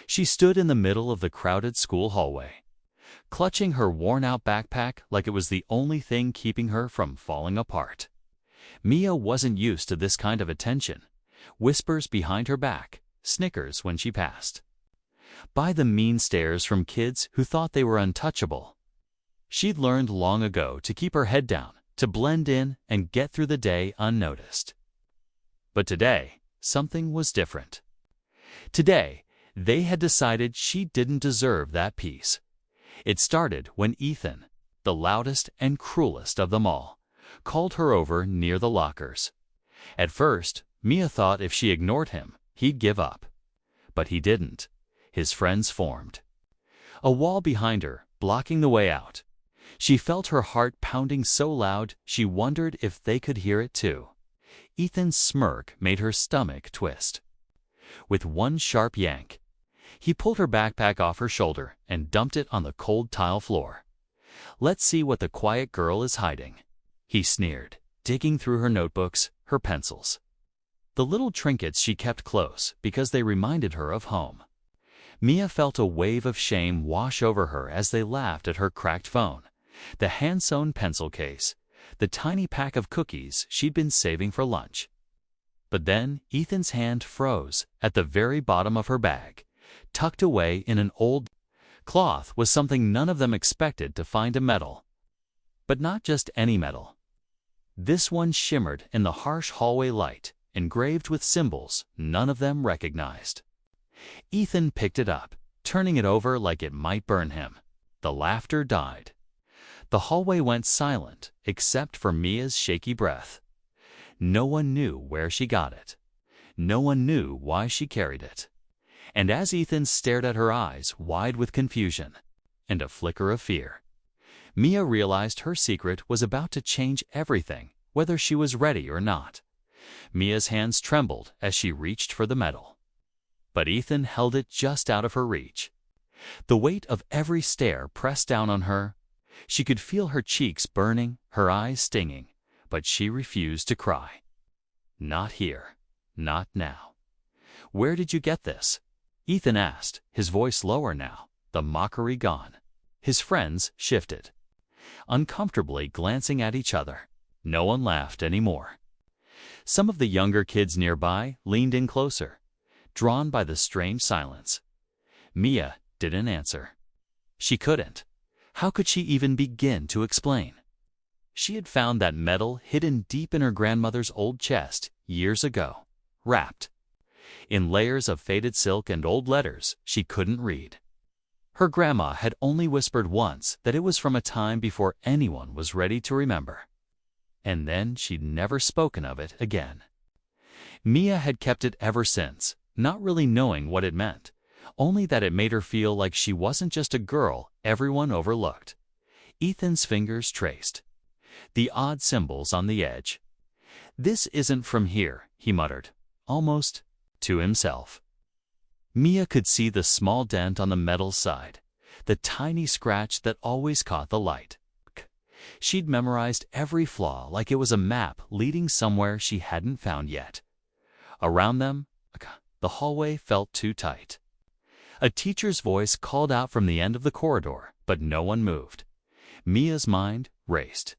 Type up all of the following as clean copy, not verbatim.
She stood in the middle of the crowded school hallway, clutching her worn-out backpack like it was the only thing keeping her from falling apart. Mia wasn't used to this kind of attention. Whispers behind her back, snickers when she passed by, the mean stares from kids who thought they were untouchable. She'd learned long ago to keep her head down, to blend in and get through the day unnoticed. But today, something was different. Today, they had decided she didn't deserve that peace. It started when Ethan, the loudest and cruelest of them all, called her over near the lockers. At first, Mia thought if she ignored him, he'd give up. But he didn't. His friends formed a wall behind her, blocking the way out. She felt her heart pounding so loud she wondered if they could hear it too. Ethan's smirk made her stomach twist. With one sharp yank, he pulled her backpack off her shoulder and dumped it on the cold tile floor. "Let's see what the quiet girl is hiding," he sneered, digging through her notebooks, her pencils. The little trinkets she kept close because they reminded her of home. Mia felt a wave of shame wash over her as they laughed at her cracked phone, the hand-sewn pencil case, the tiny pack of cookies she'd been saving for lunch. But then Ethan's hand froze at the very bottom of her bag. Tucked away in an old cloth was something none of them expected to find: a medal. But not just any medal. This one shimmered in the harsh hallway light, engraved with symbols none of them recognized. Ethan picked it up, turning it over like it might burn him. The laughter died. The hallway went silent except for Mia's shaky breath. No one knew where she got it. No one knew why she carried it. And as Ethan stared at her eyes wide with confusion and a flicker of fear, Mia realized her secret was about to change everything, whether she was ready or not. Mia's hands trembled as she reached for the medal. But Ethan held it just out of her reach. The weight of every stare pressed down on her. She could feel her cheeks burning, her eyes stinging, but she refused to cry. "Not here. Not now." "Where did you get this?" Ethan asked, his voice lower now, the mockery gone. His friends shifted, uncomfortably glancing at each other. No one laughed anymore. Some of the younger kids nearby leaned in closer, drawn by the strange silence. Mia didn't answer. She couldn't. How could she even begin to explain? She had found that medal hidden deep in her grandmother's old chest years ago, wrapped in layers of faded silk and old letters she couldn't read. Her grandma had only whispered once that it was from a time before anyone was ready to remember. And then she'd never spoken of it again. Mia had kept it ever since, not really knowing what it meant, only that it made her feel like she wasn't just a girl everyone overlooked. Ethan's fingers traced the odd symbols on the edge. "This isn't from here," he muttered, almost to himself. Mia could see the small dent on the metal side, the tiny scratch that always caught the light. She'd memorized every flaw like it was a map leading somewhere she hadn't found yet. Around them, the hallway felt too tight. A teacher's voice called out from the end of the corridor, but no one moved. Mia's mind raced.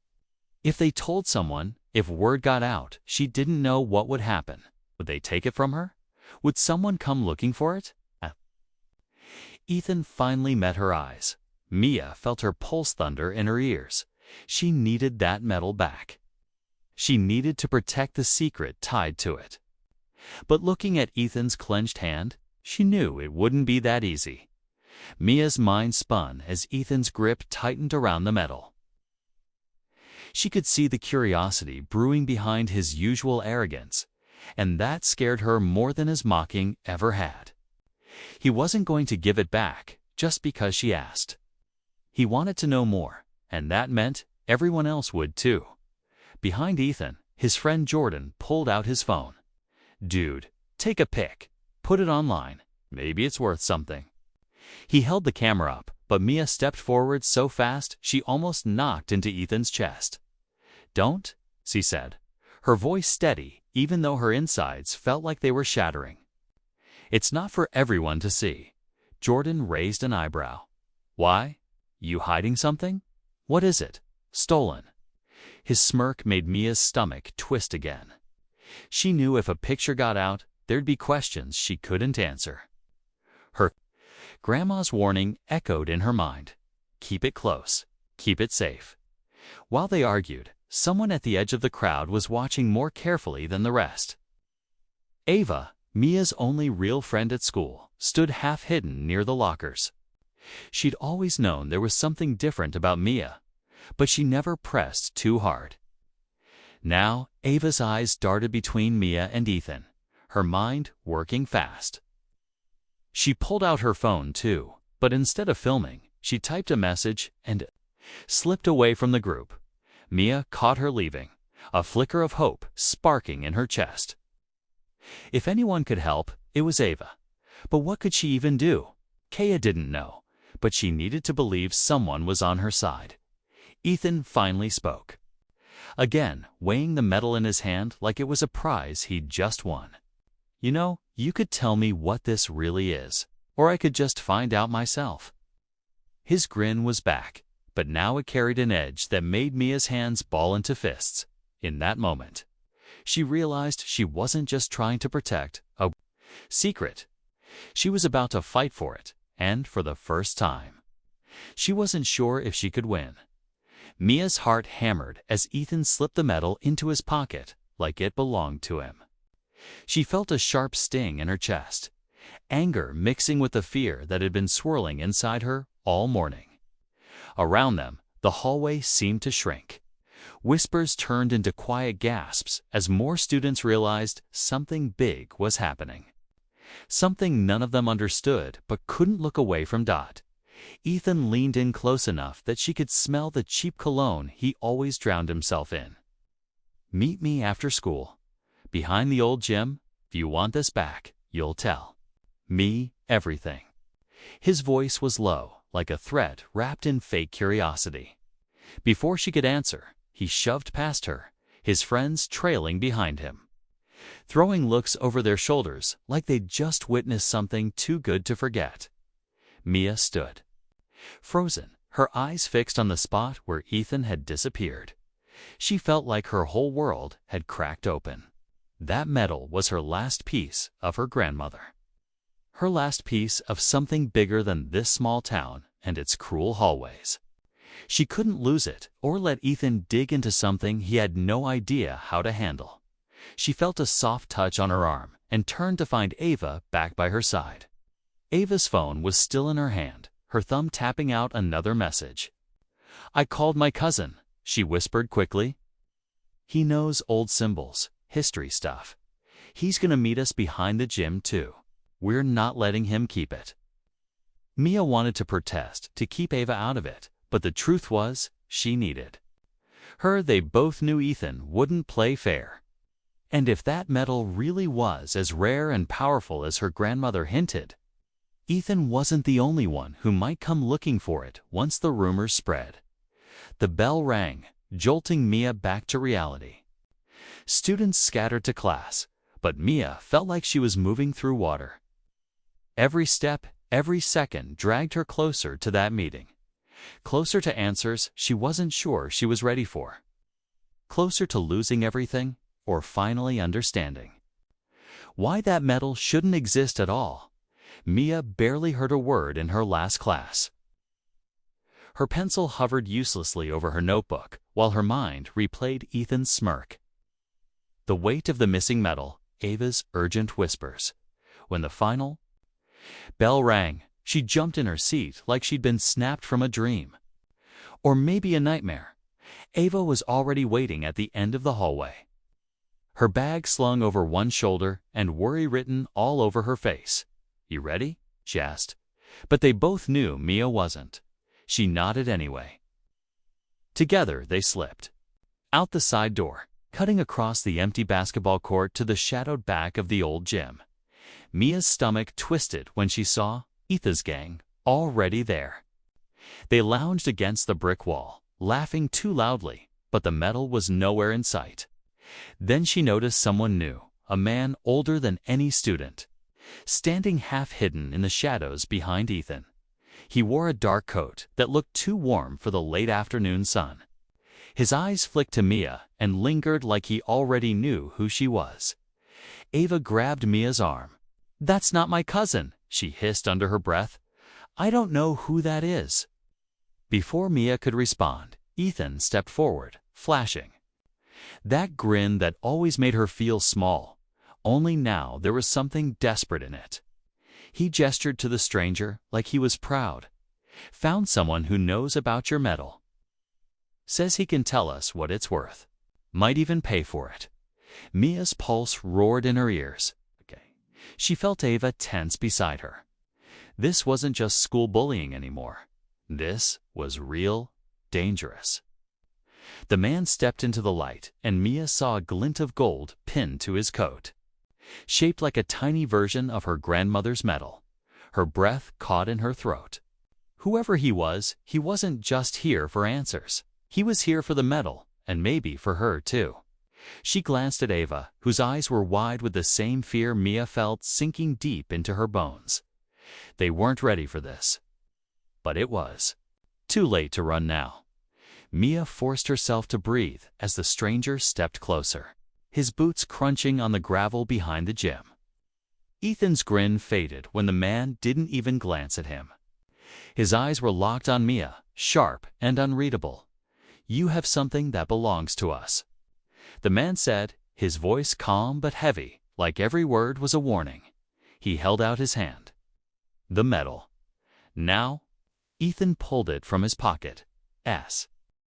If they told someone, if word got out, she didn't know what would happen. Would they take it from her? Would someone come looking for it? Ethan finally met her eyes. Mia felt her pulse thunder in her ears. She needed that medal back. She needed to protect the secret tied to it. But looking at Ethan's clenched hand, she knew it wouldn't be that easy. Mia's mind spun as Ethan's grip tightened around the medal. She could see the curiosity brewing behind his usual arrogance, and that scared her more than his mocking ever had. He wasn't going to give it back just because she asked. He wanted to know more, and that meant everyone else would too. Behind Ethan, his friend Jordan pulled out his phone. "Dude, take a pic. Put it online. Maybe it's worth something." He held the camera up, but Mia stepped forward so fast she almost knocked into Ethan's chest. "Don't," she said, her voice steady even though her insides felt like they were shattering. "It's not for everyone to see. Jordan raised an eyebrow. Why? You hiding something? What is it? Stolen. His smirk made Mia's stomach twist again. She knew if a picture got out, there'd be questions she couldn't answer. Her grandma's warning echoed in her mind. Keep it close. Keep it safe. While they argued, someone at the edge of the crowd was watching more carefully than the rest. Ava, Mia's only real friend at school, stood half-hidden near the lockers. She'd always known there was something different about Mia, but she never pressed too hard. Now, Ava's eyes darted between Mia and Ethan, her mind working fast. She pulled out her phone too, but instead of filming, she typed a message and slipped away from the group. Mia caught her leaving, a flicker of hope sparking in her chest. If anyone could help, it was Ava. But what could she even do? Kaya didn't know, but she needed to believe someone was on her side. Ethan finally spoke. Again, weighing the medal in his hand like it was a prize he'd just won. You know, you could tell me what this really is, or I could just find out myself. His grin was back, but now it carried an edge that made Mia's hands ball into fists. In that moment, she realized she wasn't just trying to protect a secret. She was about to fight for it, and for the first time. She wasn't sure if she could win. Mia's heart hammered as Ethan slipped the medal into his pocket like it belonged to him. She felt a sharp sting in her chest, anger mixing with the fear that had been swirling inside her all morning. Around them, the hallway seemed to shrink. Whispers turned into quiet gasps as more students realized something big was happening. Something none of them understood but couldn't look away from Dot. Ethan leaned in close enough that she could smell the cheap cologne he always drowned himself in. Meet me after school. Behind the old gym. If you want this back, you'll tell me everything. His voice was low, like a threat wrapped in fake curiosity. Before she could answer, he shoved past her, his friends trailing behind him, throwing looks over their shoulders like they'd just witnessed something too good to forget. Mia stood, frozen, her eyes fixed on the spot where Ethan had disappeared. She felt like her whole world had cracked open. That medal was her last piece of her grandmother. Her last piece of something bigger than this small town and its cruel hallways. She couldn't lose it or let Ethan dig into something he had no idea how to handle. She felt a soft touch on her arm and turned to find Ava back by her side. Ava's phone was still in her hand, her thumb tapping out another message. I called my cousin, she whispered quickly. He knows old symbols, history stuff. He's gonna meet us behind the gym too. We're not letting him keep it. Mia wanted to protest to keep Ava out of it, but the truth was, she needed her. They both knew Ethan wouldn't play fair. And if that medal really was as rare and powerful as her grandmother hinted, Ethan wasn't the only one who might come looking for it once the rumors spread. The bell rang, jolting Mia back to reality. Students scattered to class, but Mia felt like she was moving through water. Every step, every second dragged her closer to that meeting. Closer to answers she wasn't sure she was ready for. Closer to losing everything, or finally understanding why that medal shouldn't exist at all. Mia barely heard a word in her last class. Her pencil hovered uselessly over her notebook while her mind replayed Ethan's smirk. The weight of the missing medal, Ava's urgent whispers. When the final bell rang, she jumped in her seat like she'd been snapped from a dream. Or maybe a nightmare. Ava was already waiting at the end of the hallway, her bag slung over one shoulder and worry written all over her face. You ready? She asked. But they both knew Mia wasn't. She nodded anyway. Together they slipped out the side door, cutting across the empty basketball court to the shadowed back of the old gym. Mia's stomach twisted when she saw Ethan's gang already there. They lounged against the brick wall, laughing too loudly, but the medal was nowhere in sight. Then she noticed someone new, a man older than any student. standing half hidden in the shadows behind Ethan. He wore a dark coat that looked too warm for the late afternoon sun. His eyes flicked to Mia and lingered like he already knew who she was. Ava grabbed Mia's arm. "That's not my cousin," she hissed under her breath. "I don't know who that is." Before Mia could respond, Ethan stepped forward, flashing. That grin that always made her feel small, only now there was something desperate in it. He gestured to the stranger like he was proud. "Found someone who knows about your metal. Says he can tell us what it's worth. Might even pay for it." Mia's pulse roared in her ears. She felt Ava tense beside her. This wasn't just school bullying anymore. This was real, dangerous. The man stepped into the light, and Mia saw a glint of gold pinned to his coat. Shaped like a tiny version of her grandmother's medal, her breath caught in her throat. Whoever he wasn't just here for answers. He was here for the medal, and maybe for her too. She glanced at Ava, whose eyes were wide with the same fear Mia felt sinking deep into her bones. They weren't ready for this. But it was. Too late to run now. Mia forced herself to breathe as the stranger stepped closer, his boots crunching on the gravel behind the gym. Ethan's grin faded when the man didn't even glance at him. His eyes were locked on Mia, sharp and unreadable. "You have something that belongs to us," the man said, his voice calm but heavy, like every word was a warning. He held out his hand. The medal. Now, Ethan pulled it from his pocket.